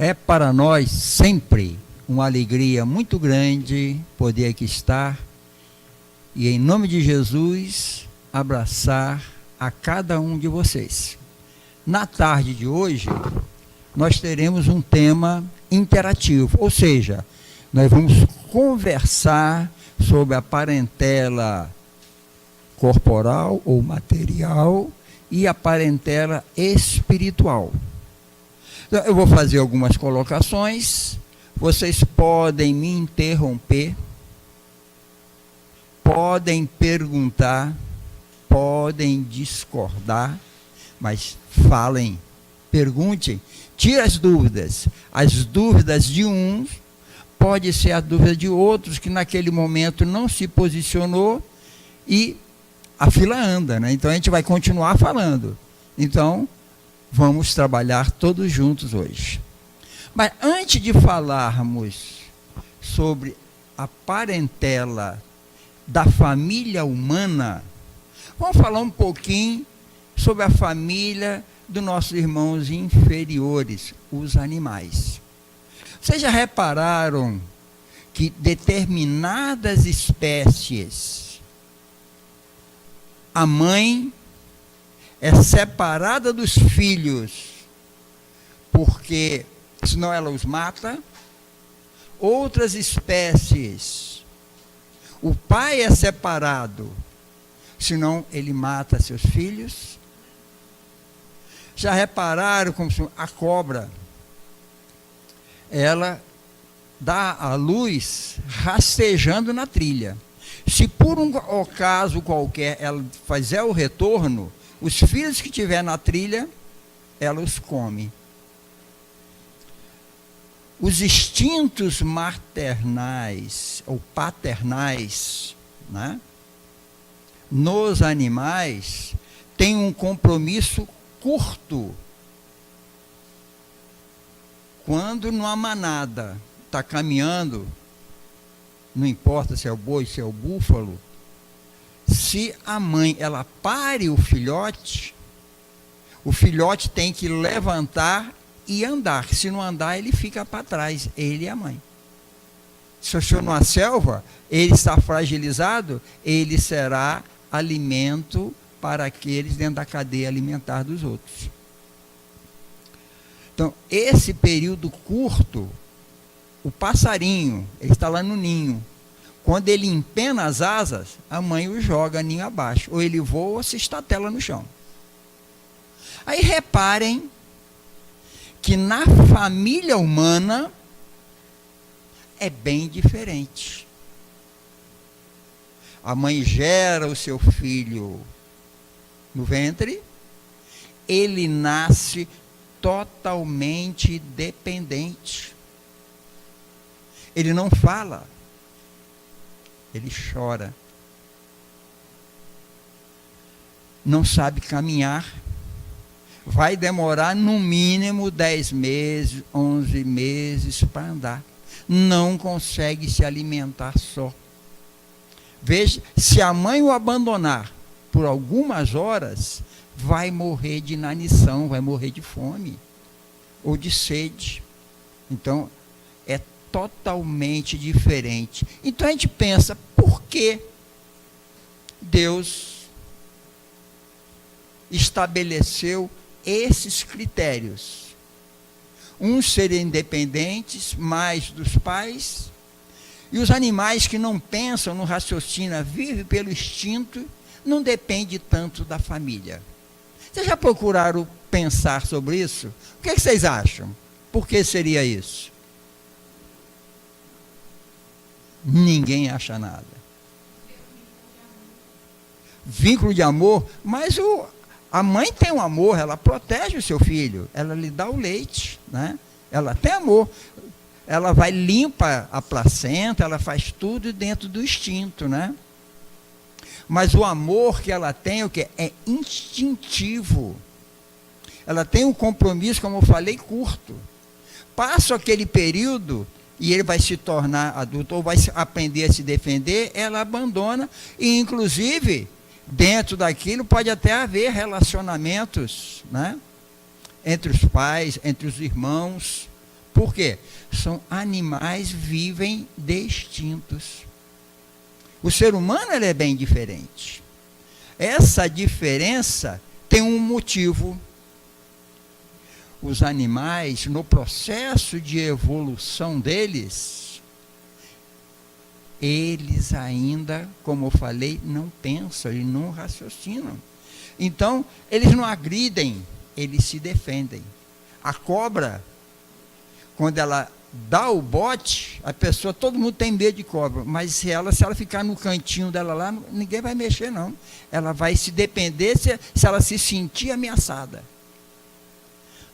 É para nós sempre uma alegria muito grande poder aqui estar e, em nome de Jesus, abraçar a cada um de vocês. Na tarde de hoje, nós teremos um tema interativo, ou seja, nós vamos conversar sobre a parentela corporal ou material e a parentela espiritual. Então, eu vou fazer algumas colocações, vocês podem me interromper, podem perguntar, podem discordar, mas falem, perguntem, tire as dúvidas. As dúvidas de uns pode ser a dúvida de outros que naquele momento não se posicionou e a fila anda, né? Então a gente vai continuar falando. Então, vamos trabalhar todos juntos hoje. Mas antes de falarmos sobre a parentela da família humana, vamos falar um pouquinho sobre a família dos nossos irmãos inferiores, os animais. Vocês já repararam que determinadas espécies, a mãe é separada dos filhos, porque senão ela os mata? Outras espécies, o pai é separado, senão ele mata seus filhos? Já repararam como a cobra, ela dá a luz rastejando na trilha. Se por um acaso qualquer ela fizer o retorno, os filhos que tiver na trilha, ela os come. Os instintos maternais ou paternais, né, nos animais têm um compromisso curto. Quando numa manada está caminhando, não importa se é o boi, se é o búfalo, se a mãe ela pare o filhote tem que levantar e andar. Se não andar, ele fica para trás, ele e a mãe. Se eu estou numa selva, ele está fragilizado, ele será alimento para aqueles dentro da cadeia alimentar dos outros. Então, esse período curto, o passarinho, ele está lá no ninho. Quando ele empena as asas, a mãe o joga ninho abaixo. Ou ele voa ou se estatela no chão. Aí reparem que na família humana é bem diferente. A mãe gera o seu filho no ventre, ele nasce totalmente dependente. Ele não fala, ele chora. Não sabe caminhar. Vai demorar no mínimo 10 meses, 11 meses para andar. Não consegue se alimentar só. Veja, se a mãe o abandonar por algumas horas, vai morrer de inanição, vai morrer de fome ou de sede. Então, é totalmente diferente. Então a gente pensa, por que Deus estabeleceu esses critérios? Uns serem independentes mais dos pais, e os animais que não pensam, não raciocinam, vivem pelo instinto, não depende tanto da família. Vocês já procuraram pensar sobre isso? O que vocês acham? Por que seria isso? Ninguém acha nada. Vínculo de amor, mas a mãe tem um amor, ela protege o seu filho, ela lhe dá o leite, né? Ela tem amor, ela vai limpa a placenta, ela faz tudo dentro do instinto, né? Mas o amor que ela tem, o que é instintivo. Ela tem um compromisso, como eu falei, curto. Passa aquele período e ele vai se tornar adulto ou vai aprender a se defender, ela abandona e, inclusive, dentro daquilo pode até haver relacionamentos, né, entre os pais, entre os irmãos, Por quê? São animais vivem distintos. O ser humano ele é bem diferente. Essa diferença tem um motivo. Os animais, no processo de evolução deles, eles ainda, como eu falei, não pensam, eles não raciocinam. Então, eles não agridem, eles se defendem. A cobra, quando ela dá o bote, a pessoa, todo mundo tem medo de cobra, mas se ela ficar no cantinho dela lá, ninguém vai mexer não. Ela vai se defender se ela se sentir ameaçada.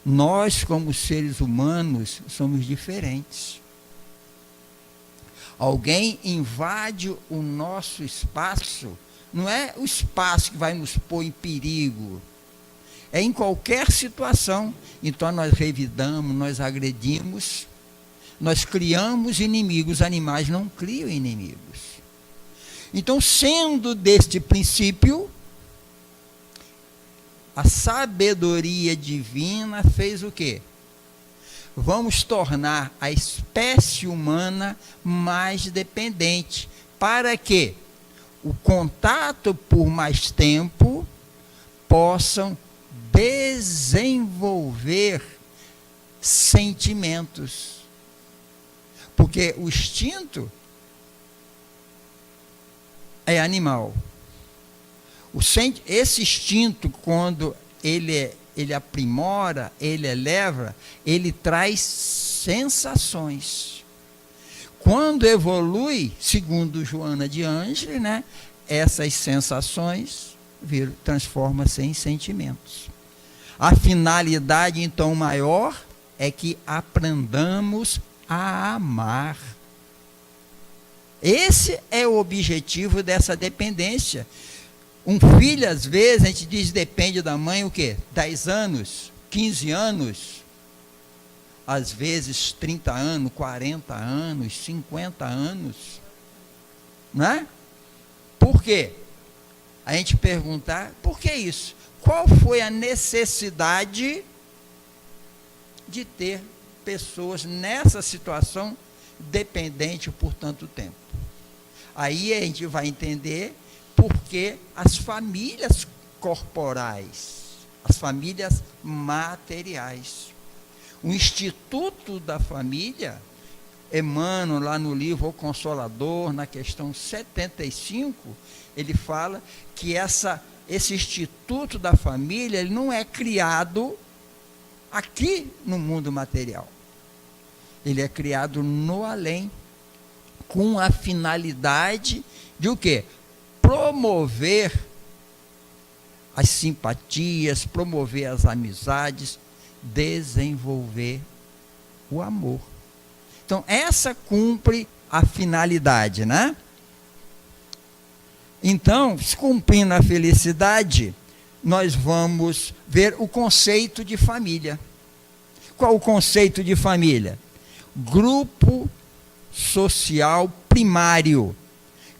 Nós, como seres humanos, somos diferentes. Alguém invade o nosso espaço, não é o espaço que vai nos pôr em perigo, é em qualquer situação. Então nós revidamos, nós agredimos, nós criamos inimigos. Os animais não criam inimigos. Então, sendo deste princípio, a sabedoria divina fez o quê? Vamos tornar a espécie humana mais dependente, para que o contato por mais tempo possam desenvolver sentimentos. Porque o instinto é animal. Esse instinto, quando ele aprimora, ele eleva, ele traz sensações. Quando evolui, segundo Joana de Ângeles, né, essas sensações transformam-se em sentimentos. A finalidade, então, maior é que aprendamos a amar. Esse é o objetivo dessa dependência. Um filho, às vezes, a gente diz depende da mãe o quê? 10 anos, 15 anos, às vezes 30 anos, 40 anos, 50 anos. Não é? Por quê? A gente perguntar, por que isso? Qual foi a necessidade de ter pessoas nessa situação dependente por tanto tempo? Aí a gente vai entender porque as famílias corporais, as famílias materiais, o Instituto da Família, Emmanuel, lá no livro O Consolador, na questão 75, ele fala que esse Instituto da Família ele não é criado aqui no mundo material. Ele é criado no além, com a finalidade de o quê? Promover as simpatias, promover as amizades, desenvolver o amor. Então, essa cumpre a finalidade, né? Então, se cumprindo a felicidade, nós vamos ver o conceito de família. Qual o conceito de família? Grupo social primário,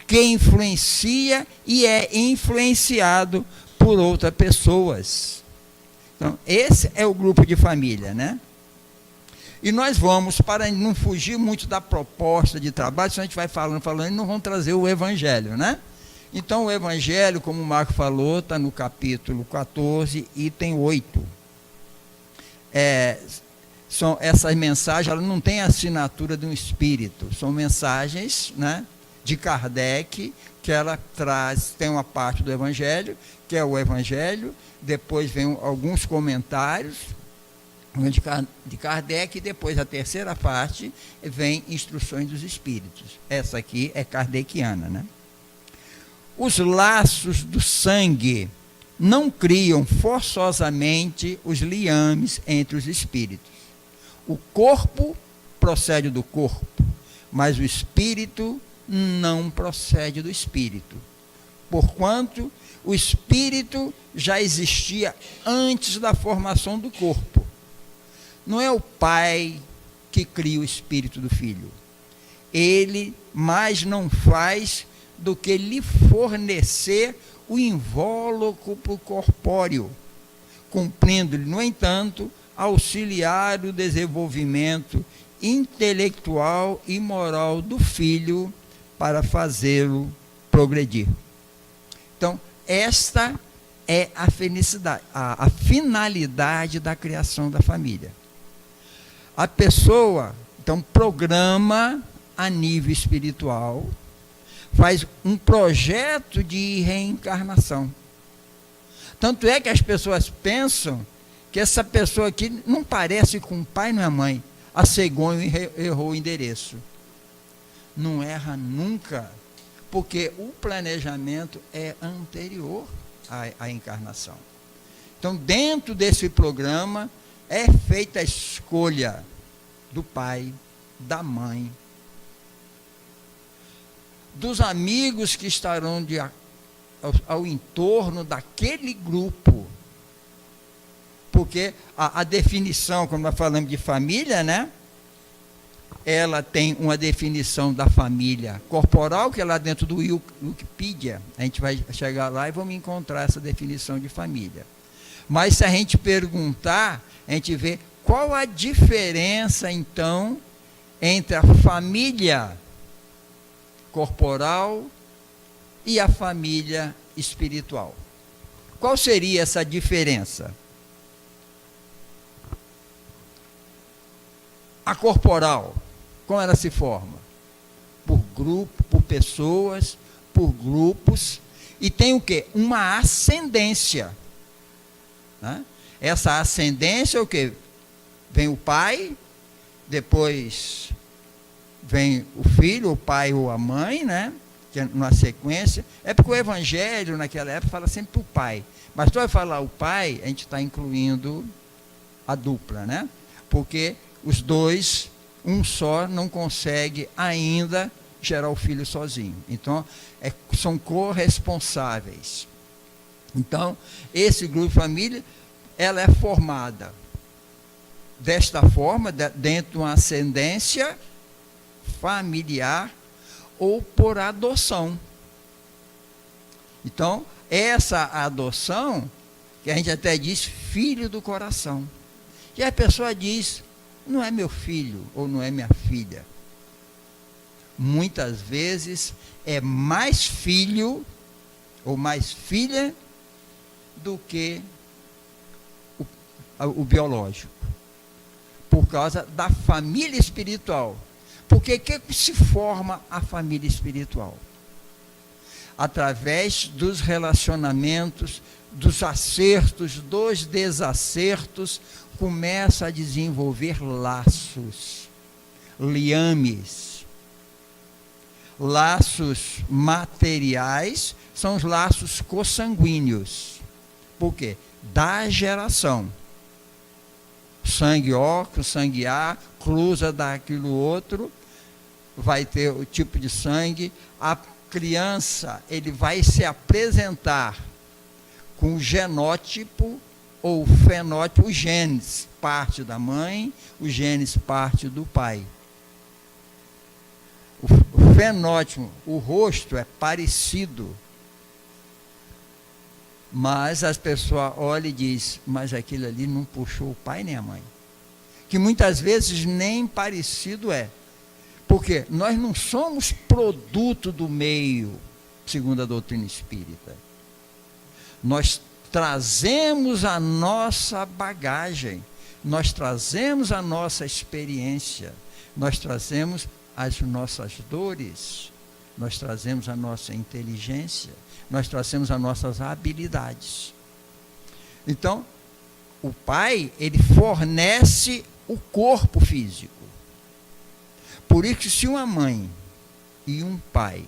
que influencia e é influenciado por outras pessoas. Então, esse é o grupo de família, né? E nós vamos, para não fugir muito da proposta de trabalho, senão a gente vai falando, e não vamos trazer o Evangelho, né? Então, o Evangelho, como o Marco falou, está no capítulo 14, item 8. Essas mensagens, elas não têm assinatura de um espírito, são mensagens, né, de Kardec, que ela traz, tem uma parte do Evangelho, que é o Evangelho, depois vem alguns comentários de Kardec, e depois a terceira parte vem instruções dos espíritos. Essa aqui é kardeciana, né? Os laços do sangue não criam forçosamente os liames entre os espíritos. O corpo procede do corpo, mas o espírito não procede do espírito, porquanto o espírito já existia antes da formação do corpo. Não é o pai que cria o espírito do filho. Ele mais não faz do que lhe fornecer o invólucro corpóreo, cumprindo-lhe, no entanto, auxiliar o desenvolvimento intelectual e moral do filho para fazê-lo progredir. Então, esta é a felicidade, a finalidade da criação da família. A pessoa, então, programa a nível espiritual, faz um projeto de reencarnação. Tanto é que as pessoas pensam que essa pessoa aqui não parece com o pai nem a mãe. A cegonha errou o endereço. Não erra nunca, porque o planejamento é anterior à encarnação. Então, dentro desse programa, é feita a escolha do pai, da mãe, dos amigos que estarão ao entorno daquele grupo. Porque a definição, como nós falamos de família, né? Ela tem uma definição da família corporal, que é lá dentro do Wikipedia. A gente vai chegar lá e vamos encontrar essa definição de família. Mas se a gente perguntar, a gente vê qual a diferença, então, entre a família corporal e a família espiritual. Qual seria essa diferença? A corporal, como ela se forma? Por grupo, por pessoas, por grupos, e tem o quê? Uma ascendência. Né? Essa ascendência é o quê? Vem o pai, depois vem o filho, o pai ou a mãe, né? Que é numa sequência. É porque o evangelho, naquela época, fala sempre para o pai. Mas tu vai falar o pai, a gente está incluindo a dupla, né? Porque os dois, um só, não consegue ainda gerar o filho sozinho. Então, são corresponsáveis. Então, esse grupo de família, ela é formada desta forma, dentro de uma ascendência familiar ou por adoção. Então, essa adoção, que a gente até diz filho do coração. E a pessoa diz, não é meu filho ou não é minha filha. Muitas vezes é mais filho ou mais filha do que o biológico. Por causa da família espiritual. Porque que se forma a família espiritual? Através dos relacionamentos, dos acertos, dos desacertos, começa a desenvolver laços, liames. Laços materiais são os laços consanguíneos. Por quê? Da geração. Sangue O com sangue A, cruza daquilo outro, vai ter o tipo de sangue. A criança, ele vai se apresentar com o genótipo ou o fenótipo, os genes, parte da mãe, os genes, parte do pai. O fenótipo, o rosto é parecido, mas as pessoas olham e dizem, mas aquilo ali não puxou o pai nem a mãe. Que muitas vezes nem parecido é. Porque nós não somos produto do meio, segundo a doutrina espírita. Nós trazemos a nossa bagagem, nós trazemos a nossa experiência, nós trazemos as nossas dores, nós trazemos a nossa inteligência, nós trazemos as nossas habilidades. Então, o pai, ele fornece o corpo físico. Por isso, se uma mãe e um pai,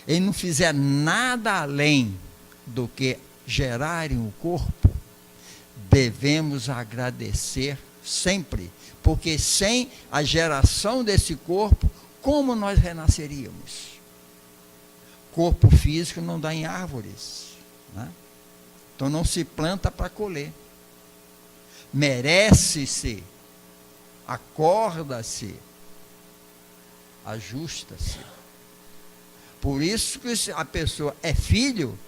ele não fizer nada além do que gerarem o corpo, devemos agradecer sempre, porque sem a geração desse corpo, como nós renasceríamos? Corpo físico não dá em árvores, né? Então não se planta para colher. Merece-se, acorda-se, ajusta-se. Por isso que a pessoa é filho,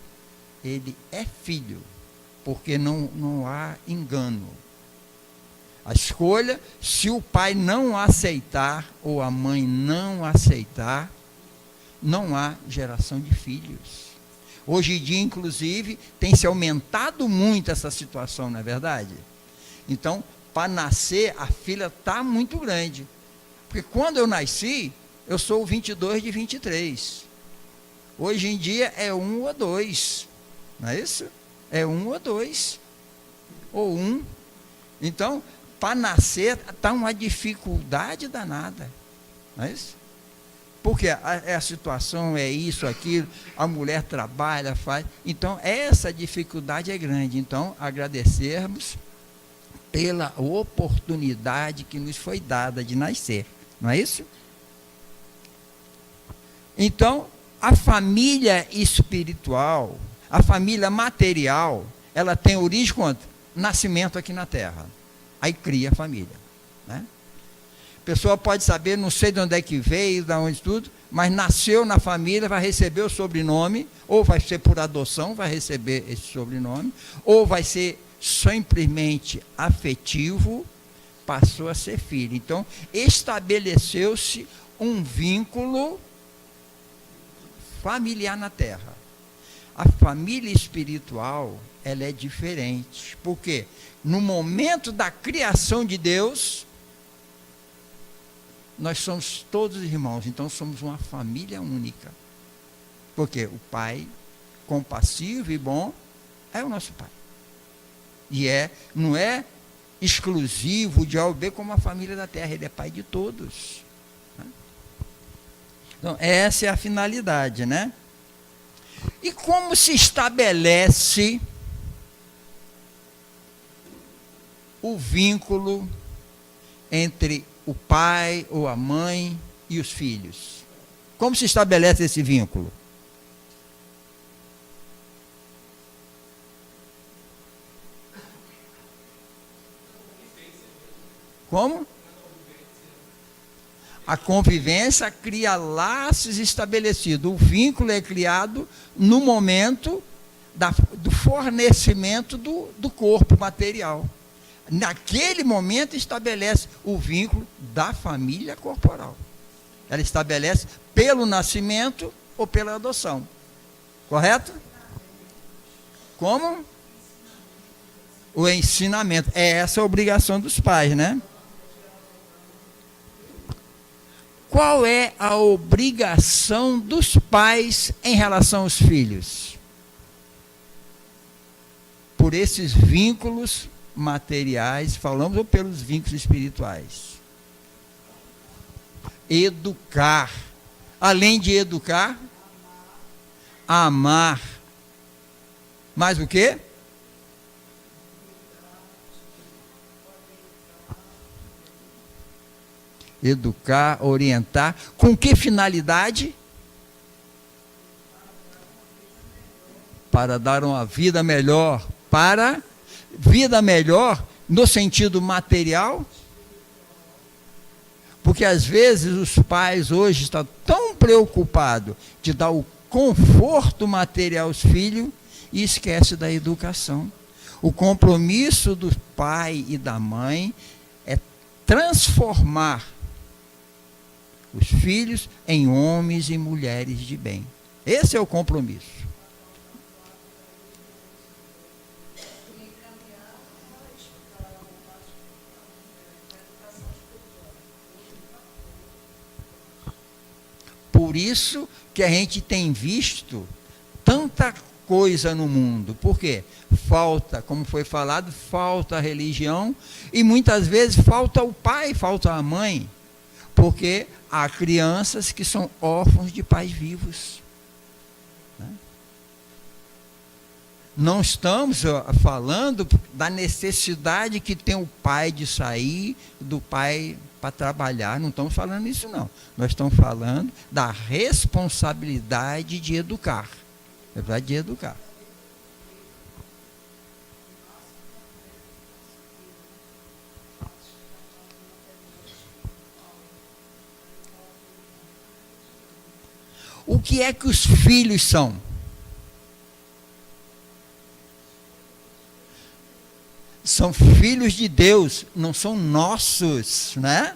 ele é filho, porque não há engano. A escolha, se o pai não aceitar ou a mãe não aceitar, não há geração de filhos. Hoje em dia, inclusive, tem se aumentado muito essa situação, não é verdade? Então, para nascer, a fila está muito grande. Porque quando eu nasci, eu sou o 22 de 23. Hoje em dia é 1 ou 2. Não é isso? É 1 ou 2. Ou 1. Então, para nascer, está uma dificuldade danada. Não é isso? Porque a situação é isso, aquilo, a mulher trabalha, faz. Então, essa dificuldade é grande. Então, agradecermos pela oportunidade que nos foi dada de nascer. Não é isso? Então, a família espiritual, a família material, ela tem origem quanto? Nascimento aqui na Terra. Aí cria a família. Né? A pessoa pode saber, não sei de onde é que veio, de onde tudo, mas nasceu na família, vai receber o sobrenome, ou vai ser por adoção, vai receber esse sobrenome, ou vai ser simplesmente afetivo, passou a ser filho. Então, estabeleceu-se um vínculo familiar na Terra. A família espiritual, ela é diferente. Por quê? No momento da criação de Deus, nós somos todos irmãos, então somos uma família única. Porque o Pai, compassivo e bom, é o nosso Pai. E não é exclusivo de A ou B como a família da Terra, ele é Pai de todos. Então, essa é a finalidade, né? E como se estabelece o vínculo entre o pai ou a mãe e os filhos? Como se estabelece esse vínculo? Como? A convivência cria laços estabelecidos. O vínculo é criado no momento do fornecimento do corpo material. Naquele momento estabelece o vínculo da família corporal. Ela estabelece pelo nascimento ou pela adoção. Correto? Como? O ensinamento. É essa a obrigação dos pais, né? Qual é a obrigação dos pais em relação aos filhos? Por esses vínculos materiais, falamos, ou pelos vínculos espirituais? Educar. Além de educar, amar. Mais o quê? Educar, orientar. Com que finalidade? Para dar uma vida melhor. Para vida melhor no sentido material. Porque às vezes os pais hoje estão tão preocupados de dar o conforto material aos filhos e esquece da educação. O compromisso do pai e da mãe é transformar os filhos em homens e mulheres de bem. Esse é o compromisso. Por isso que a gente tem visto tanta coisa no mundo. Por quê? Falta, como foi falado, falta a religião e muitas vezes falta o pai, falta a mãe. Porque há crianças que são órfãos de pais vivos. Não estamos falando da necessidade que tem o pai de sair, do pai para trabalhar. Não estamos falando isso, não. Nós estamos falando da responsabilidade de educar. É verdade, de educar. O que é que os filhos são? são filhos de Deus, não são nossos, né?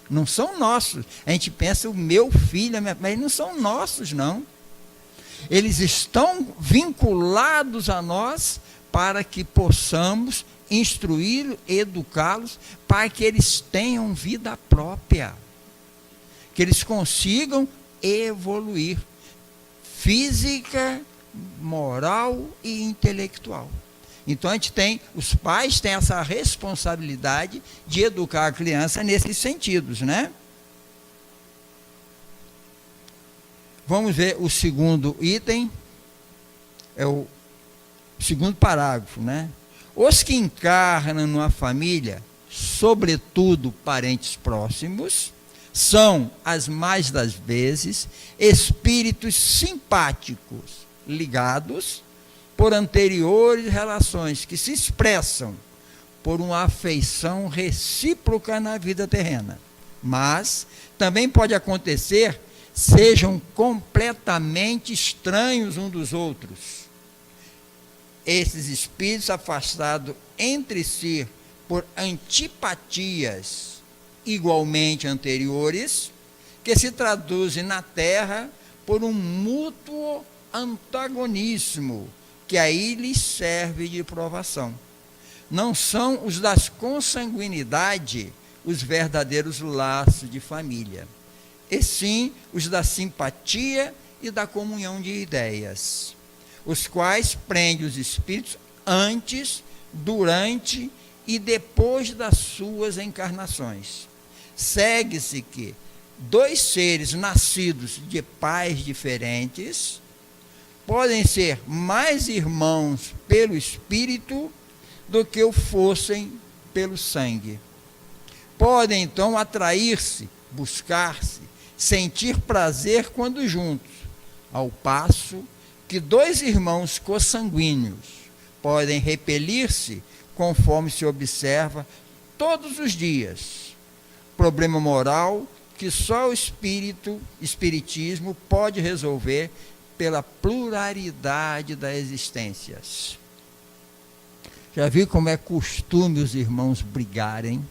Não são nossos. A gente pensa, o meu filho, mas eles não são nossos, não. Eles estão vinculados a nós para que possamos instruí-los, educá-los, para que eles tenham vida própria, que eles consigam evoluir física, moral e intelectual. Então os pais têm essa responsabilidade de educar a criança nesses sentidos, né? Vamos ver o segundo item, é o segundo parágrafo, né? Os que encarnam numa família, sobretudo parentes próximos, são, as mais das vezes, espíritos simpáticos, ligados por anteriores relações, que se expressam por uma afeição recíproca na vida terrena. Mas também pode acontecer, sejam completamente estranhos uns dos outros. Esses espíritos afastados entre si por antipatias igualmente anteriores, que se traduzem na Terra por um mútuo antagonismo, que aí lhes serve de provação. Não são os das consanguinidade os verdadeiros laços de família, e sim os da simpatia e da comunhão de ideias, os quais prendem os espíritos antes, durante e depois das suas encarnações. Segue-se que dois seres nascidos de pais diferentes podem ser mais irmãos pelo espírito do que o fossem pelo sangue. Podem então atrair-se, buscar-se, sentir prazer quando juntos, ao passo que dois irmãos consanguíneos podem repelir-se, conforme se observa todos os dias. Problema moral que só o espiritismo pode resolver pela pluralidade das existências. Já viu como é costume os irmãos brigarem?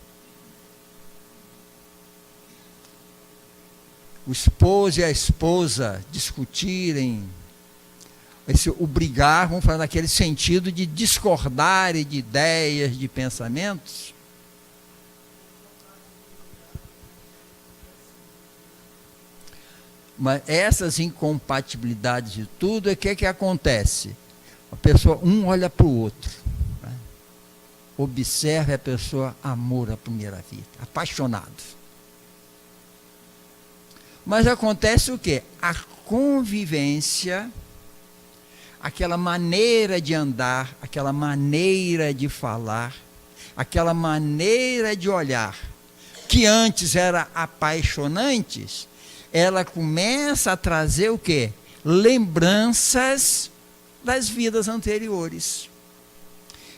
O esposo e a esposa discutirem, o brigar, vamos falar naquele sentido de discordar de ideias, de pensamentos. Mas essas incompatibilidades de tudo, o que acontece? A pessoa, um olha para o outro, né? Observe a pessoa, amor à primeira vista, apaixonados. Mas acontece o quê? A convivência, aquela maneira de andar, aquela maneira de falar, aquela maneira de olhar, que antes era apaixonantes, ela começa a trazer o quê? Lembranças das vidas anteriores.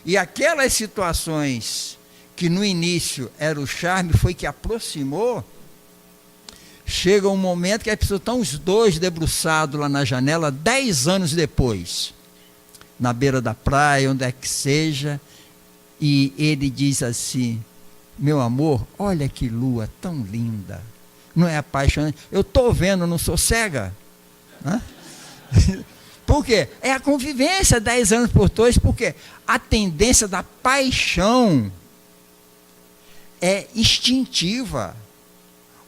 E aquelas situações que no início era o charme, foi que aproximou. Chega um momento que as pessoas estão os dois debruçados lá na janela, 10 anos depois, na beira da praia, onde é que seja, e ele diz assim: meu amor, olha que lua tão linda. Não é apaixonante? Eu estou vendo, não sou cega. Hã? Por quê? É a convivência, 10 anos por dois, porque a tendência da paixão é instintiva.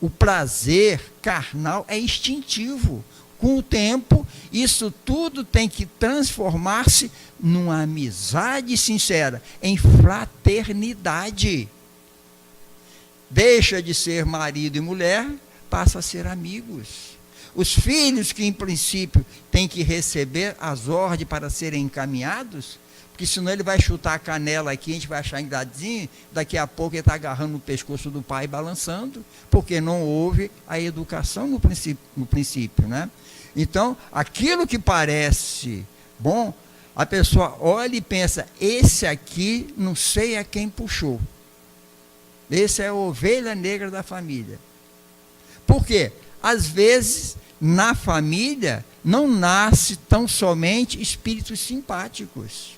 O prazer carnal é instintivo. Com o tempo, isso tudo tem que transformar-se numa amizade sincera, em fraternidade. Deixa de ser marido e mulher, passa a ser amigos. Os filhos que, em princípio, têm que receber as ordens para serem encaminhados, porque senão ele vai chutar a canela aqui, a gente vai achar engraçadinho, daqui a pouco ele está agarrando no pescoço do pai e balançando, porque não houve a educação no princípio, né? Então, aquilo que parece bom, a pessoa olha e pensa, esse aqui não sei a quem puxou. Esse é a ovelha negra da família. Por quê? Às vezes, na família, não nasce tão somente espíritos simpáticos.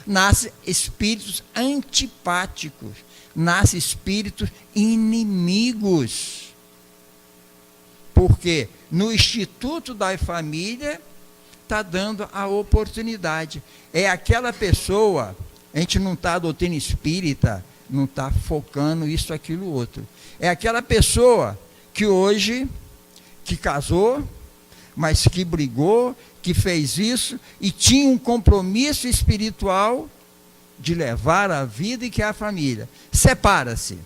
nascem espíritos antipáticos, nascem espíritos inimigos. Porque no Instituto da Família está dando a oportunidade. É aquela pessoa, a gente não está, a doutrina espírita, não está focando isso, aquilo, outro. É aquela pessoa que hoje, que casou, mas que brigou, que fez isso, e tinha um compromisso espiritual de levar a vida e que é a família. Separa-se,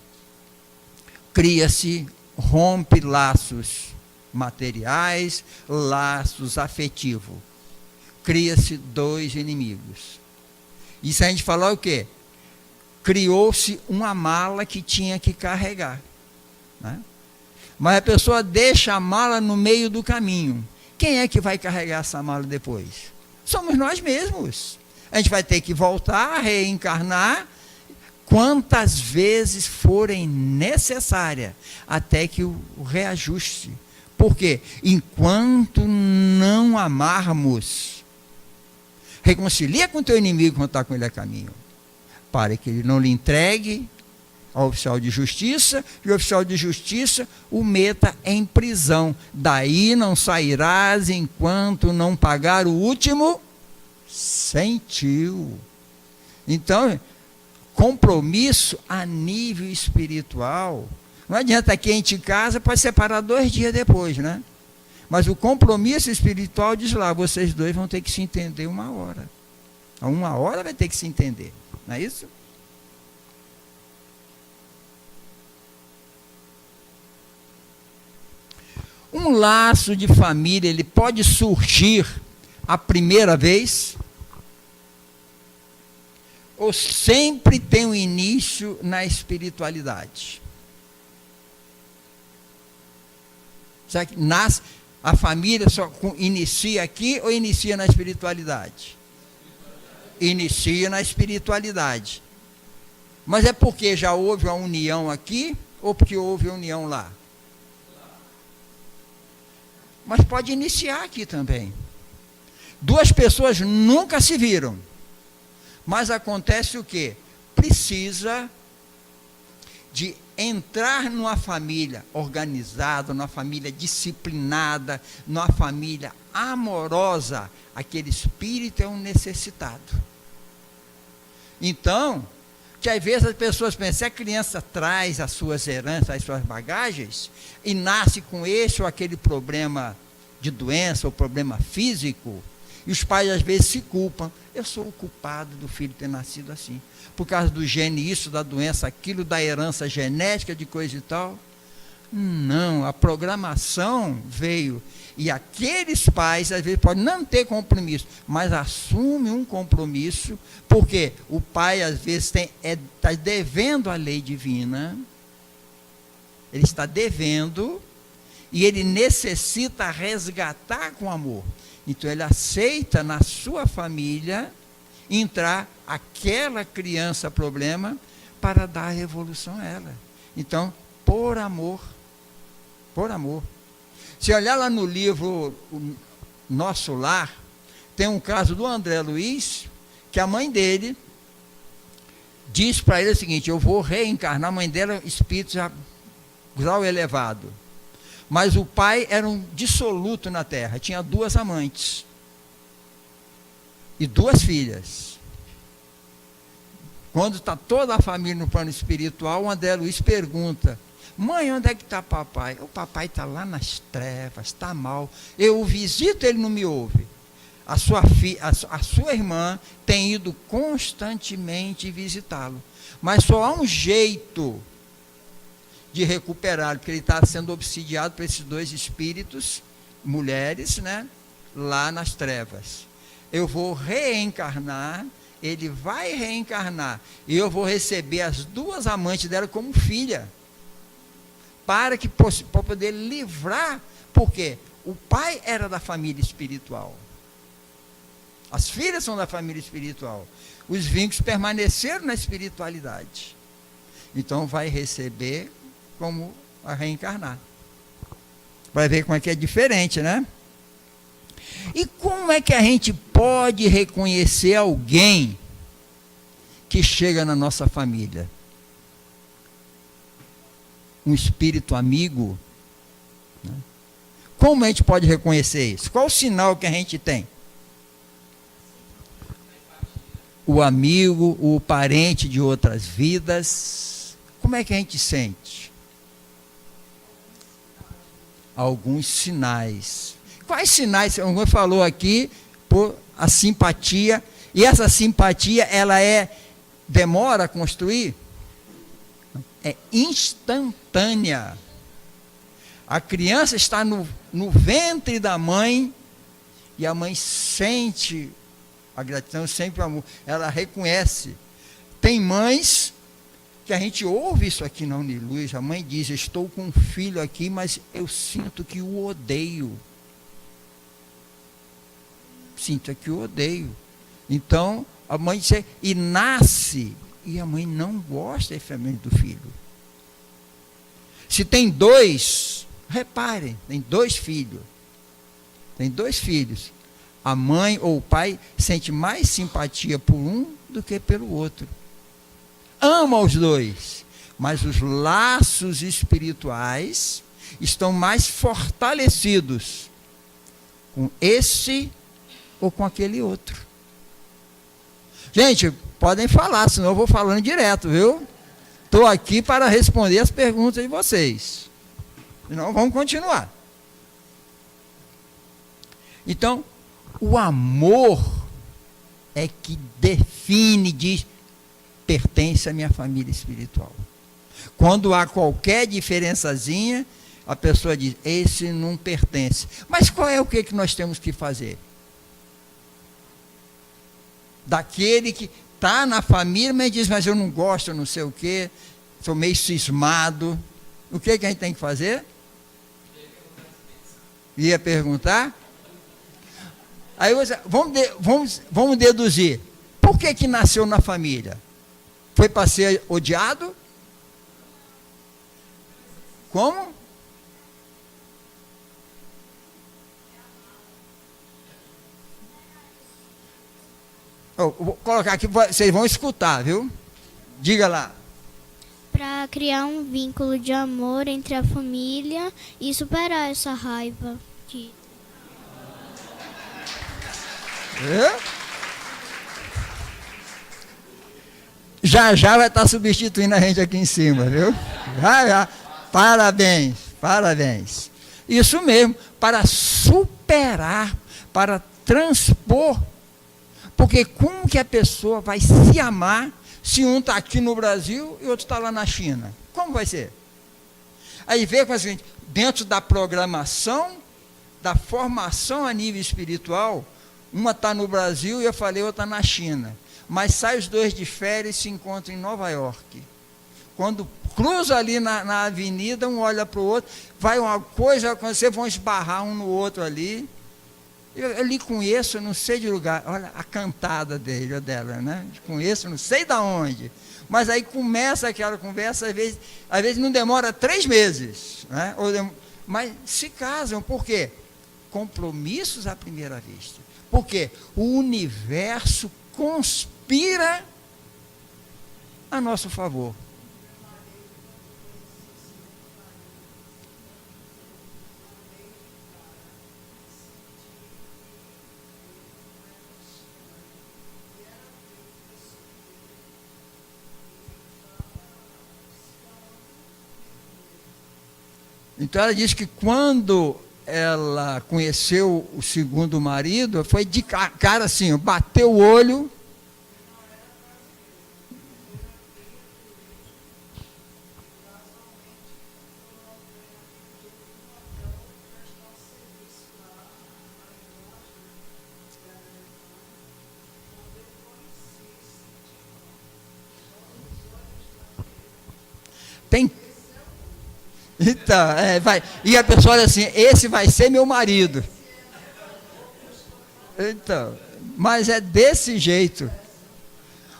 cria-se, rompe laços materiais, laços afetivos. Cria-se dois inimigos. Isso a gente falou o quê? Criou-se uma mala que tinha que carregar, né? Mas a pessoa deixa a mala no meio do caminho. Quem é que vai carregar essa mala depois? Somos nós mesmos. A gente vai ter que voltar a reencarnar quantas vezes forem necessárias, até que o reajuste. Por quê? Enquanto não amarmos, reconcilia com o teu inimigo quando está com ele a caminho, para que ele não lhe entregue ao oficial de justiça, e o oficial de justiça o meta em prisão. Daí não sairás enquanto não pagar o último centil. Então, compromisso a nível espiritual. Não adianta aqui a gente casa, pode separar 2 dias depois, né? Mas o compromisso espiritual diz lá, vocês dois vão ter que se entender 1 hora. A 1 hora vai ter que se entender, não é isso? Um laço de família, ele pode surgir a primeira vez, ou sempre tem um início na espiritualidade? Será que nasce, a família só inicia aqui ou inicia na espiritualidade? Inicia na espiritualidade. Mas é porque já houve a união aqui ou porque houve a união lá? Mas pode iniciar aqui também. 2 pessoas nunca se viram. Mas acontece o quê? Precisa de entrar numa família organizada, numa família disciplinada, numa família amorosa. Aquele espírito é um necessitado. Então, que às vezes as pessoas pensam, se a criança traz as suas heranças, as suas bagagens, e nasce com esse ou aquele problema de doença ou problema físico, e os pais às vezes se culpam. Eu sou o culpado do filho ter nascido assim, por causa do gene, isso, da doença, aquilo, da herança genética, de coisa e tal. Não, a programação veio. E aqueles pais, às vezes, podem não ter compromisso, mas assume um compromisso, porque o pai, às vezes, está devendo a lei divina, ele está devendo, e ele necessita resgatar com amor. Então, ele aceita na sua família entrar aquela criança problema para dar a evolução a ela. Então, por amor. Por amor. Se olhar lá no livro Nosso Lar, tem um caso do André Luiz, que a mãe dele diz para ele o seguinte, eu vou reencarnar. A mãe dela, espírito já grau elevado. Mas o pai era um dissoluto na terra, tinha 2 amantes e 2 filhas. Quando está toda a família no plano espiritual, o André Luiz pergunta, mãe, onde é que está papai? O papai está lá nas trevas, está mal. Eu o visito, ele não me ouve. A sua irmã tem ido constantemente visitá-lo. Mas só há um jeito de recuperá-lo, porque ele está sendo obsidiado por esses 2 espíritos, mulheres, né, lá nas trevas. Eu vou reencarnar, ele vai reencarnar, e eu vou receber as 2 amantes dela como filha, para poder livrar, porque o pai era da família espiritual, as filhas são da família espiritual, os vínculos permaneceram na espiritualidade, então vai receber como a reencarnar. Vai ver como é que é diferente, né? E como é que a gente pode reconhecer alguém que chega na nossa família? Um espírito amigo? Né? Como a gente pode reconhecer isso? Qual o sinal que a gente tem? O amigo, o parente de outras vidas. Como é que a gente sente? Alguns sinais. Quais sinais? Alguém falou aqui, por a simpatia. E essa simpatia, ela demora a construir? É instantânea. A criança está no ventre da mãe e a mãe sente a gratidão, sempre o amor. Ela reconhece. Tem mães que a gente ouve isso aqui na Uniluz. A mãe diz: estou com um filho aqui, mas eu sinto que o odeio. Sinto que o odeio. Então, a mãe diz, e nasce, e a mãe não gosta efetivamente do filho. Se tem dois, reparem, tem dois filhos. Tem dois filhos. A mãe ou o pai sente mais simpatia por um do que pelo outro. Ama os dois, mas os laços espirituais estão mais fortalecidos com esse ou com aquele outro. Gente, podem falar, senão eu vou falando direto, viu? Estou aqui para responder as perguntas de vocês. Senão vamos continuar. Então, o amor é que define, diz, pertence à minha família espiritual. Quando há qualquer diferençazinha, a pessoa diz, esse não pertence. Mas qual é o que nós temos que fazer? Daquele que está na família, mas diz, mas eu não gosto, não sei o quê, sou meio cismado. O que a gente tem que fazer? Ia perguntar? Aí você, vamos deduzir. Por que nasceu na família? Foi para ser odiado? Como? Oh, vou colocar aqui, vocês vão escutar, viu? Diga lá. Para criar um vínculo de amor entre a família e superar essa raiva. Já vai estar substituindo a gente aqui em cima, viu? Já. Parabéns, parabéns. Isso mesmo, para superar, para transpor. Porque como que a pessoa vai se amar se um está aqui no Brasil e outro está lá na China? Como vai ser? Aí vê com a gente, dentro da programação, da formação a nível espiritual, uma está no Brasil e eu falei, outra está na China. Mas sai os dois de férias e se encontram em Nova York. Quando cruza ali na avenida, um olha para o outro, vai uma coisa acontecer, vão esbarrar um no outro ali. Eu lhe conheço, não sei de lugar. Olha a cantada dele ou dela, né? Conheço, não sei de onde. Mas aí começa aquela conversa, às vezes não demora 3 meses. Né? Mas se casam, por quê? Compromissos à primeira vista. Por quê? O universo conspira a nosso favor. Então ela diz que quando ela conheceu o segundo marido, foi de cara assim, bateu o olho. Tem. Então, vai. E a pessoa olha assim, esse vai ser meu marido. Então, mas é desse jeito.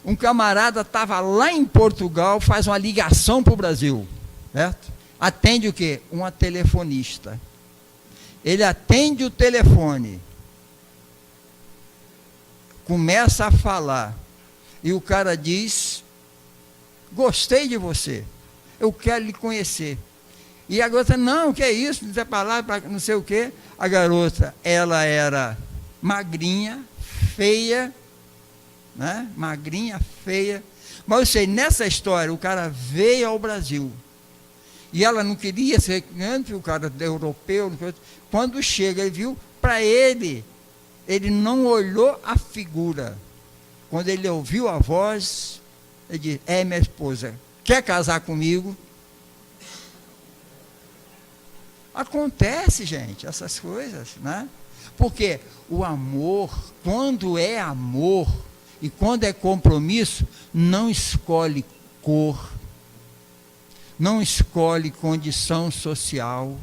Um camarada estava lá em Portugal, faz uma ligação para o Brasil, certo? Atende o quê? Uma telefonista. Ele atende o telefone. Começa a falar. E o cara diz: gostei de você, eu quero lhe conhecer. E a garota: não, que é isso, não sei palavra, não sei o quê. A garota, ela era magrinha, feia, né? Magrinha, feia. Mas eu sei, nessa história, o cara veio ao Brasil. E ela não queria ser, o cara europeu. Quando chega, ele viu, para ele não olhou a figura. Quando ele ouviu a voz, ele disse: é minha esposa, quer casar comigo? Acontece, gente, essas coisas, né? Porque o amor, quando é amor e quando é compromisso, não escolhe cor, não escolhe condição social,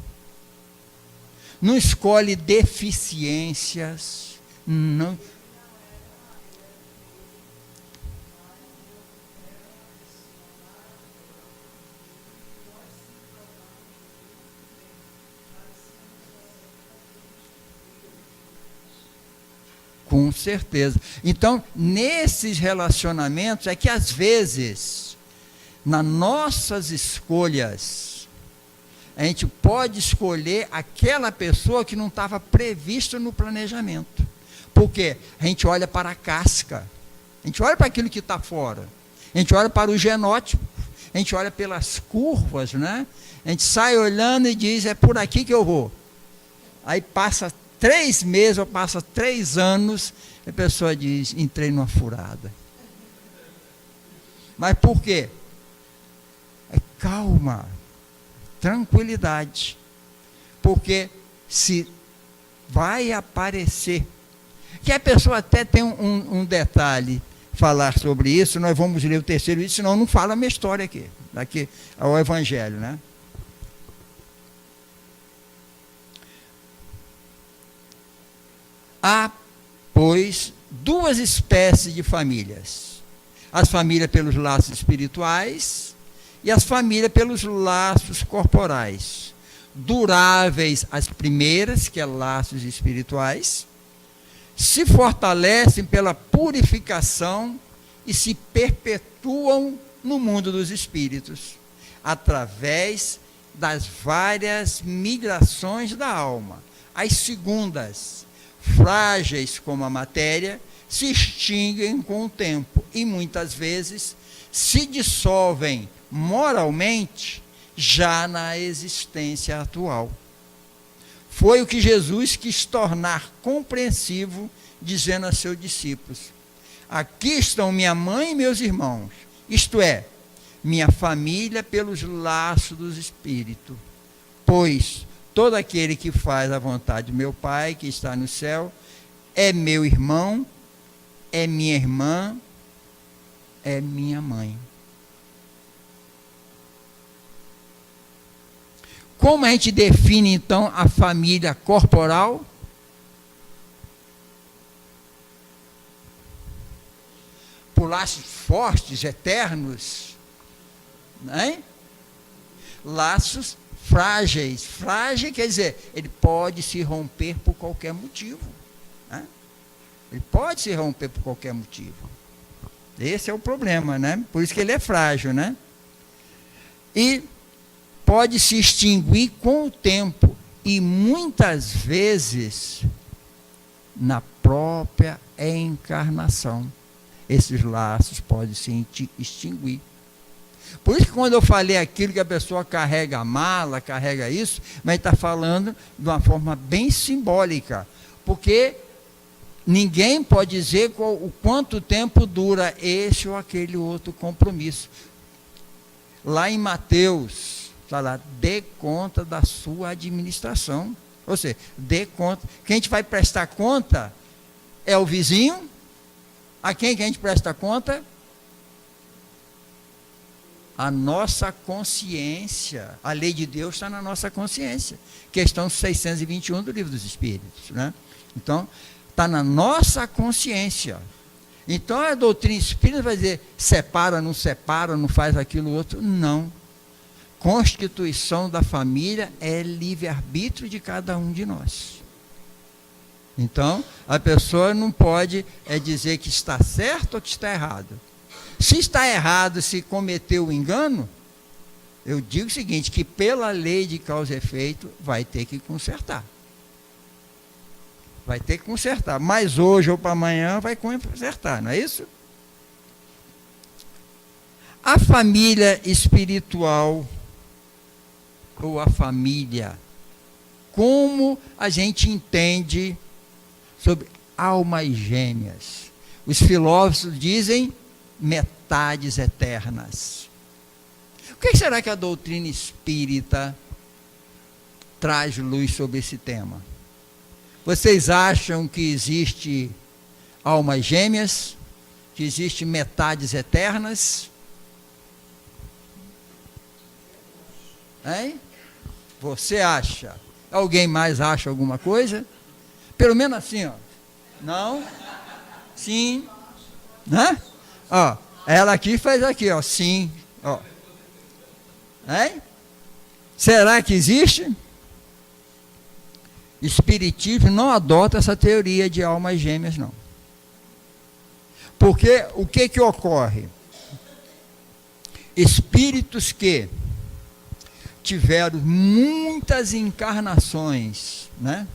não escolhe deficiências, não. Com certeza. Então, nesses relacionamentos é que às vezes, nas nossas escolhas, a gente pode escolher aquela pessoa que não estava prevista no planejamento. Porque a gente olha para a casca, a gente olha para aquilo que está fora, a gente olha para o genótipo, a gente olha pelas curvas, né? A gente sai olhando e diz: é por aqui que eu vou. Aí passa 3 meses ou passa 3 anos, a pessoa diz: entrei numa furada. Mas por quê? É calma, tranquilidade. Porque se vai aparecer, que a pessoa até tem um detalhe, falar sobre isso, nós vamos ler o 3º vídeo, senão não fala a minha história aqui, daqui ao Evangelho, né? Há, pois, 2 espécies de famílias: as famílias pelos laços espirituais e as famílias pelos laços corporais. Duráveis as primeiras, que é laços espirituais, se fortalecem pela purificação e se perpetuam no mundo dos espíritos, através das várias migrações da alma. As segundas, frágeis como a matéria, se extinguem com o tempo e muitas vezes se dissolvem moralmente já na existência atual. Foi o que Jesus quis tornar compreensivo, dizendo a seus discípulos: aqui estão minha mãe e meus irmãos, isto é, minha família pelos laços dos espíritos. Pois todo aquele que faz a vontade do meu Pai, que está no céu, é meu irmão, é minha irmã, é minha mãe. Como a gente define, então, a família corporal? Por laços fortes, eternos, né? Laços frágeis. Frágil quer dizer, ele pode se romper por qualquer motivo, né? Ele pode se romper por qualquer motivo. Esse é o problema, né? Por isso que ele é frágil, né? E pode se extinguir com o tempo e muitas vezes na própria encarnação. Esses laços podem se extinguir. Por isso que quando eu falei aquilo que a pessoa carrega a mala, carrega isso, mas está falando de uma forma bem simbólica, porque ninguém pode dizer o quanto tempo dura esse ou aquele outro compromisso. Lá em Mateus, está lá: dê conta da sua administração. Ou seja, dê conta. Quem a gente vai prestar conta é o vizinho. A quem que a gente presta conta? A nossa consciência. A lei de Deus está na nossa consciência. Questão 621 do Livro dos Espíritos, né? Então, está na nossa consciência. Então, a doutrina espírita vai dizer: separa, não faz aquilo outro. Não. Constituição da família é livre-arbítrio de cada um de nós. Então, a pessoa não pode dizer que está certo ou que está errado. Se está errado, se cometeu o engano, eu digo o seguinte, que pela lei de causa e efeito, vai ter que consertar. Vai ter que consertar. Mas hoje ou para amanhã vai consertar, não é isso? A família espiritual, ou a família, como a gente entende sobre almas gêmeas? Os filósofos dizem metades eternas. O que será que a doutrina espírita traz luz sobre esse tema? Vocês acham que existe almas gêmeas? Que existe metades eternas? Hein? Você acha? Alguém mais acha alguma coisa? Pelo menos assim, ó. Não? Sim? Né? Ó, ela aqui faz aqui, ó. Sim. Ó. Hein? Será que existe? Espiritismo não adota essa teoria de almas gêmeas, não. Porque o que ocorre? Espíritos que tiveram muitas encarnações, né?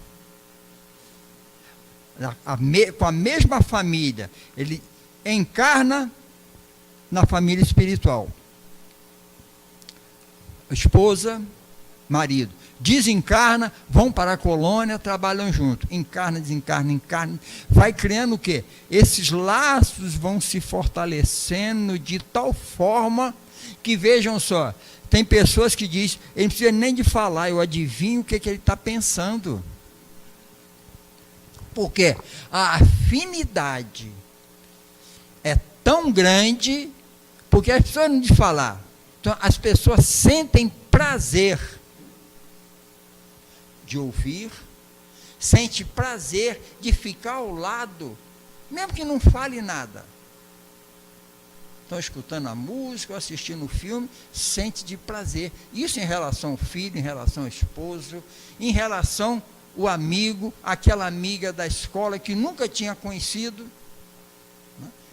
Com a mesma família, ele encarna na família espiritual. Esposa, marido. Desencarna, vão para a colônia, trabalham junto. Encarna, desencarna, encarna. Vai criando o quê? Esses laços vão se fortalecendo de tal forma que, vejam só, tem pessoas que dizem, ele não precisa nem de falar, eu adivinho o que ele está pensando. Porque a afinidade é tão grande, porque as pessoas não de falar. Então, as pessoas sentem prazer de ouvir, sente prazer de ficar ao lado, mesmo que não fale nada. Estão escutando a música, ou assistindo o filme, sente de prazer. Isso em relação ao filho, em relação ao esposo, em relação ao amigo, aquela amiga da escola que nunca tinha conhecido.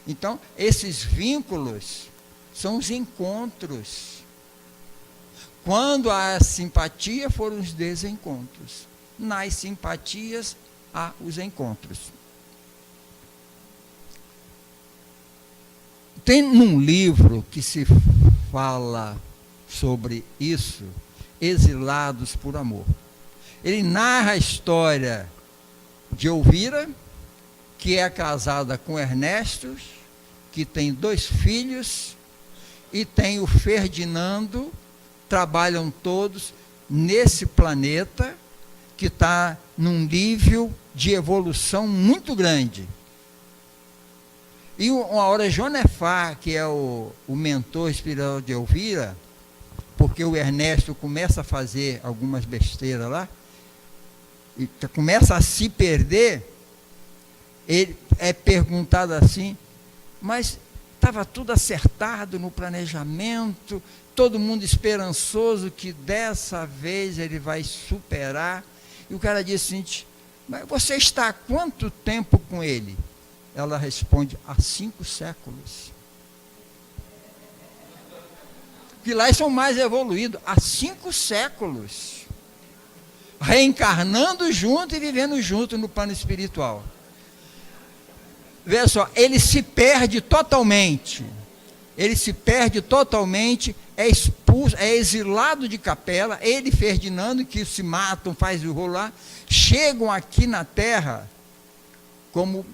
Então, esses vínculos são os encontros. Quando há simpatia, foram os desencontros. Nas simpatias, há os encontros. Tem num livro que se fala sobre isso, Exilados por Amor. Ele narra a história de Elvira, que é casada com Ernesto, que tem 2 filhos, e tem o Ferdinando, trabalham todos nesse planeta, que está num nível de evolução muito grande. E uma hora Jonefá, que é o mentor espiritual de Elvira, porque o Ernesto começa a fazer algumas besteiras lá, e começa a se perder, ele é perguntado assim, mas estava tudo acertado no planejamento, todo mundo esperançoso que dessa vez ele vai superar. E o cara diz assim, mas você está há quanto tempo com ele? Ela responde, há 5 séculos. Que lá são mais evoluídos, há 5 séculos. Reencarnando junto e vivendo junto no plano espiritual. Veja só, ele se perde totalmente. Ele se perde totalmente, é expulso, é exilado de Capela, ele e Ferdinando, que se matam, fazem o rolo lá, chegam aqui na Terra como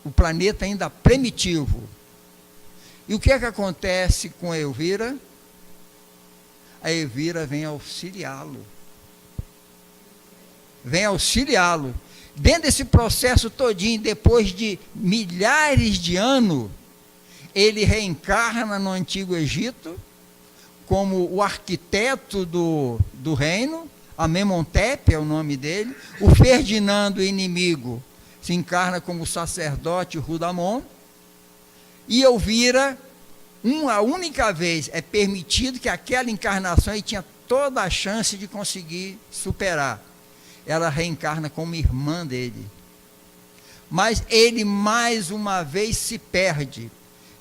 o planeta ainda primitivo. E o que é que acontece com a Elvira? A Elvira vem auxiliá-lo. Vem auxiliá-lo. Dentro desse processo todinho, depois de milhares de anos, ele reencarna no Antigo Egito, como o arquiteto do reino, Amenhotep é o nome dele. O Ferdinando, inimigo, se encarna como sacerdote Rudamon. E Elvira, uma única vez, é permitido que aquela encarnação ele tinha toda a chance de conseguir superar. Ela reencarna como irmã dele, mas ele mais uma vez se perde.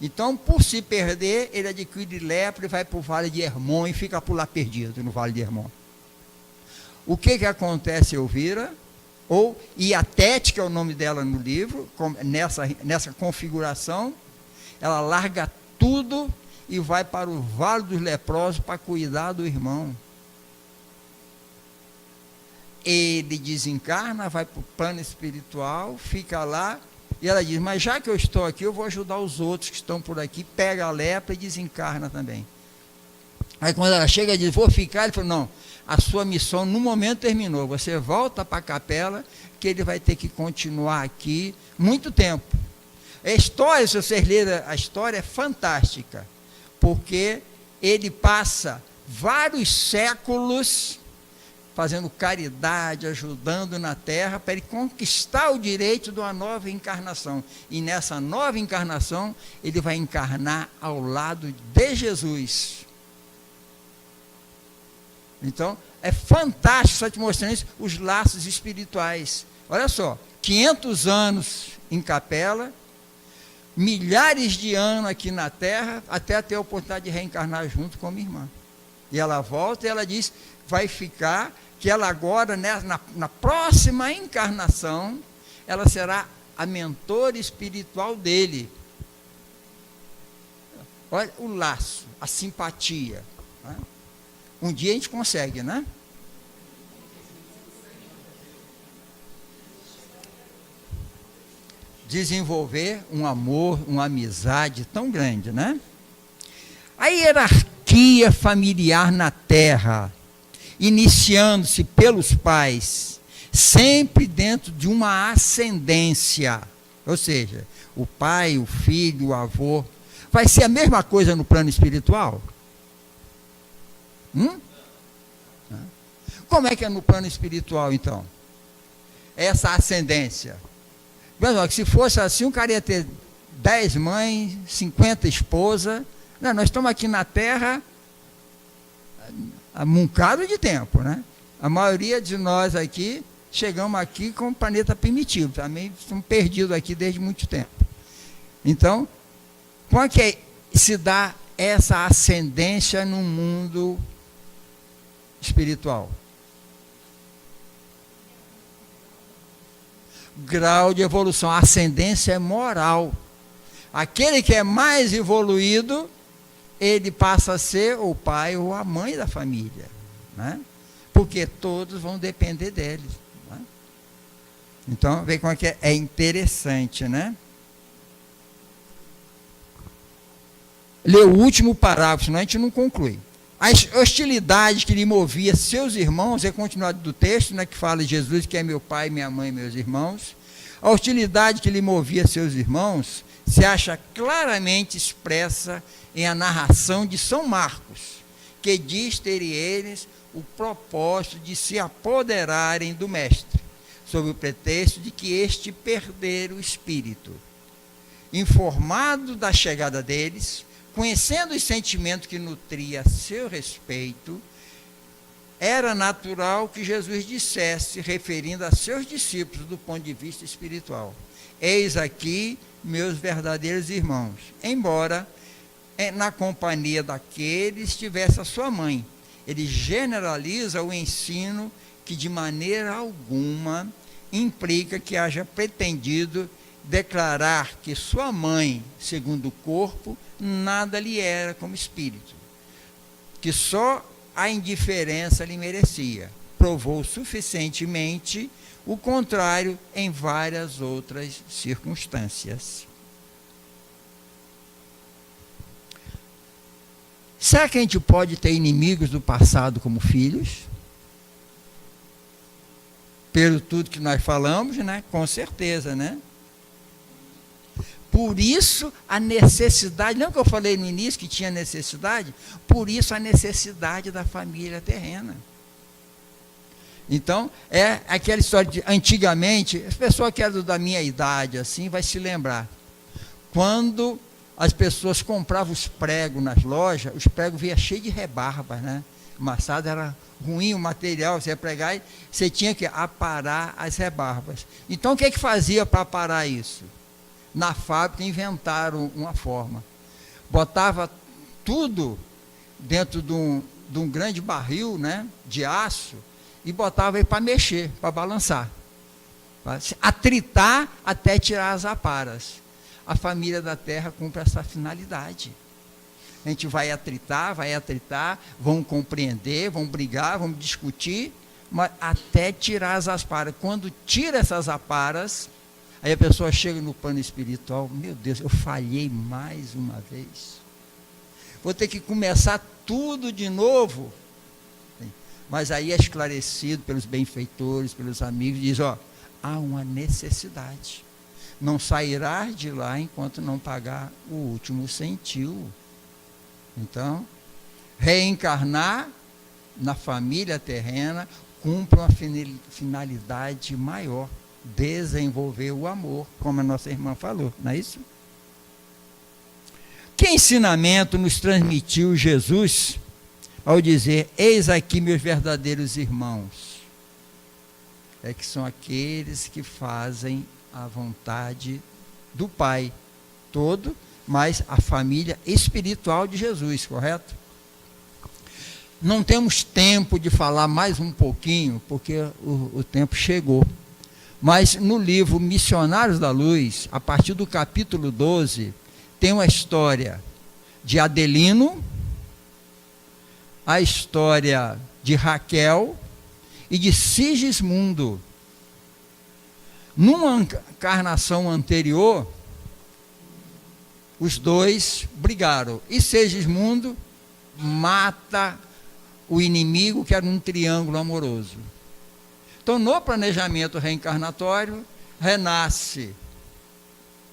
Então, por se perder, ele adquire lepra e vai para o Vale de Hermon e fica por lá perdido, no Vale de Hermon. O que acontece, Elvira? Ou Iatete, que é o nome dela no livro, nessa configuração, ela larga tudo e vai para o Vale dos Leprosos para cuidar do irmão. Ele desencarna, vai para o plano espiritual, fica lá, e ela diz, mas já que eu estou aqui, eu vou ajudar os outros que estão por aqui, pega a lepra e desencarna também. Aí quando ela chega e diz, vou ficar, ele falou, não, a sua missão no momento terminou, você volta para a capela, que ele vai ter que continuar aqui muito tempo. A história, se vocês lerem a história, é fantástica, porque ele passa vários séculos fazendo caridade, ajudando na terra, para ele conquistar o direito de uma nova encarnação. E nessa nova encarnação, ele vai encarnar ao lado de Jesus. Então, é fantástico, só te mostrando isso, os laços espirituais. Olha só, 500 anos em capela, milhares de anos aqui na terra, até ter a oportunidade de reencarnar junto com a minha irmã. E ela volta e ela diz, vai ficar, que ela agora, na próxima encarnação, ela será a mentora espiritual dele. Olha o laço, a simpatia. Né? Um dia a gente consegue, né? Desenvolver um amor, uma amizade tão grande, né? A hierarquia familiar na terra, iniciando-se pelos pais, sempre dentro de uma ascendência, ou seja, o pai, o filho, o avô, vai ser a mesma coisa no plano espiritual? Como é que é no plano espiritual, então? Essa ascendência. Se fosse assim, o cara ia ter 10 mães, 50 esposas. Não, nós estamos aqui na Terra há um bocado de tempo, né? A maioria de nós aqui, chegamos aqui com o planeta primitivo, também estamos perdidos aqui desde muito tempo. Então, como é que se dá essa ascendência no mundo espiritual? Grau de evolução, a ascendência é moral. Aquele que é mais evoluído, ele passa a ser o pai ou a mãe da família, né? Porque todos vão depender dele, né? Então, vê como é que é interessante, né? Lê o último parágrafo, senão a gente não conclui. A hostilidade que lhe movia seus irmãos, é continuado do texto, né, que fala de Jesus, que é meu pai, minha mãe, meus irmãos. A hostilidade que lhe movia seus irmãos se acha claramente expressa em a narração de São Marcos, que diz terem eles o propósito de se apoderarem do Mestre, sob o pretexto de que este perdera o espírito. Informado da chegada deles, conhecendo os sentimentos que nutria a seu respeito, era natural que Jesus dissesse, referindo a seus discípulos do ponto de vista espiritual: eis aqui meus verdadeiros irmãos, embora na companhia daqueles estivesse a sua mãe. Ele generaliza o ensino que de maneira alguma implica que haja pretendido declarar que sua mãe, segundo o corpo, nada lhe era como espírito, que só a indiferença lhe merecia. Provou suficientemente o contrário em várias outras circunstâncias. Será que a gente pode ter inimigos do passado como filhos? Pelo tudo que nós falamos, né? Com certeza, né? Por isso a necessidade, não que eu falei no início que tinha necessidade, por isso a necessidade da família terrena. Então, é aquela história de antigamente, as pessoas que eram da minha idade, assim, vai se lembrar. Quando as pessoas compravam os pregos nas lojas, os pregos vinham cheios de rebarbas, né? Amassado era ruim o material, você ia pregar e você tinha que aparar as rebarbas. Então o que fazia para aparar isso? Na fábrica inventaram uma forma. Botava tudo dentro de um grande barril, né, de aço, e botava aí para mexer, para balançar, para atritar até tirar as aparas. A família da terra cumpre essa finalidade. A gente vai atritar, vão compreender, vão brigar, vão discutir, mas até tirar as aparas. Quando tira essas aparas, aí a pessoa chega no plano espiritual, meu Deus, eu falhei mais uma vez. Vou ter que começar tudo de novo. Mas aí é esclarecido pelos benfeitores, pelos amigos, diz, ó, há uma necessidade. Não sairás de lá enquanto não pagar o último centil. Então, reencarnar na família terrena cumpre uma finalidade maior, desenvolver o amor, como a nossa irmã falou, não é isso? Que ensinamento nos transmitiu Jesus ao dizer, eis aqui meus verdadeiros irmãos? É que são aqueles que fazem a vontade do Pai todo, mas a família espiritual de Jesus, correto? Não temos tempo de falar mais um pouquinho, porque o tempo chegou. Mas no livro Missionários da Luz, a partir do capítulo 12, tem uma história de Adelino, a história de Raquel e de Sigismundo. Numa encarnação anterior, os dois brigaram. E Sigismundo mata o inimigo, que era um triângulo amoroso. Então, no planejamento reencarnatório, renasce,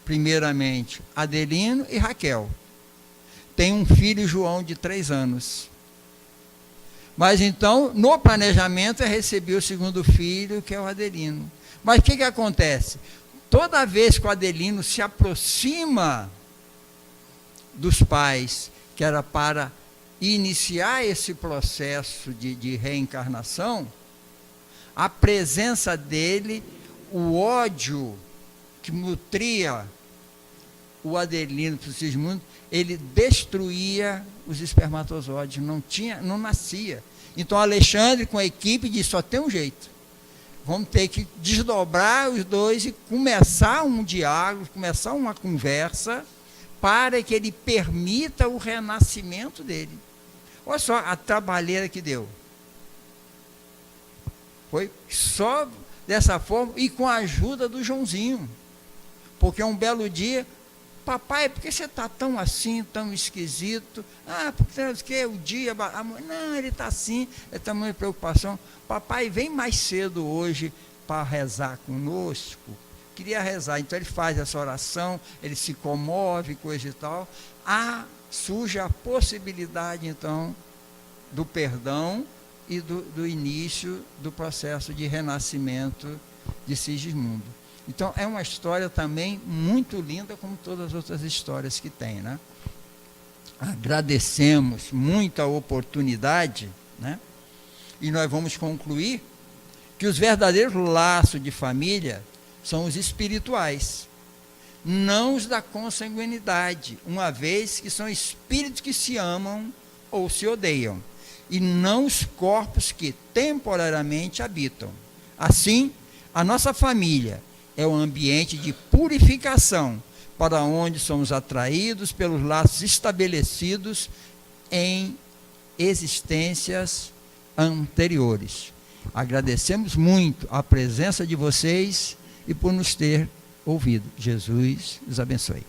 primeiramente, Adelino e Raquel. Tem um filho, João, de 3 anos. Mas então, no planejamento, é receber o segundo filho, que é o Adelino. Mas o que acontece? Toda vez que o Adelino se aproxima dos pais, que era para iniciar esse processo de reencarnação, a presença dele, o ódio que nutria o Adelino para o Sigismundo, ele destruía os espermatozoides, não nascia. Então Alexandre com a equipe disse, só tem um jeito, vamos ter que desdobrar os dois e começar um diálogo, começar uma conversa, para que ele permita o renascimento dele. Olha só a trabalheira que deu. Foi só dessa forma e com a ajuda do Joãozinho. Porque um belo dia, papai, por que você está tão assim, tão esquisito? Porque o dia... Não, ele está assim, é tamanha preocupação. Papai, vem mais cedo hoje para rezar conosco. Queria rezar, então ele faz essa oração, ele se comove, coisa e tal. Surge a possibilidade, então, do perdão e do início do processo de renascimento de Sigismundo. Então, é uma história também muito linda, como todas as outras histórias que tem, né? Agradecemos muito a oportunidade, né? E nós vamos concluir que os verdadeiros laços de família são os espirituais, não os da consanguinidade, uma vez que são espíritos que se amam ou se odeiam, e não os corpos que temporariamente habitam. Assim, a nossa família é um ambiente de purificação, para onde somos atraídos pelos laços estabelecidos em existências anteriores. Agradecemos muito a presença de vocês e por nos ter ouvido. Jesus os abençoe.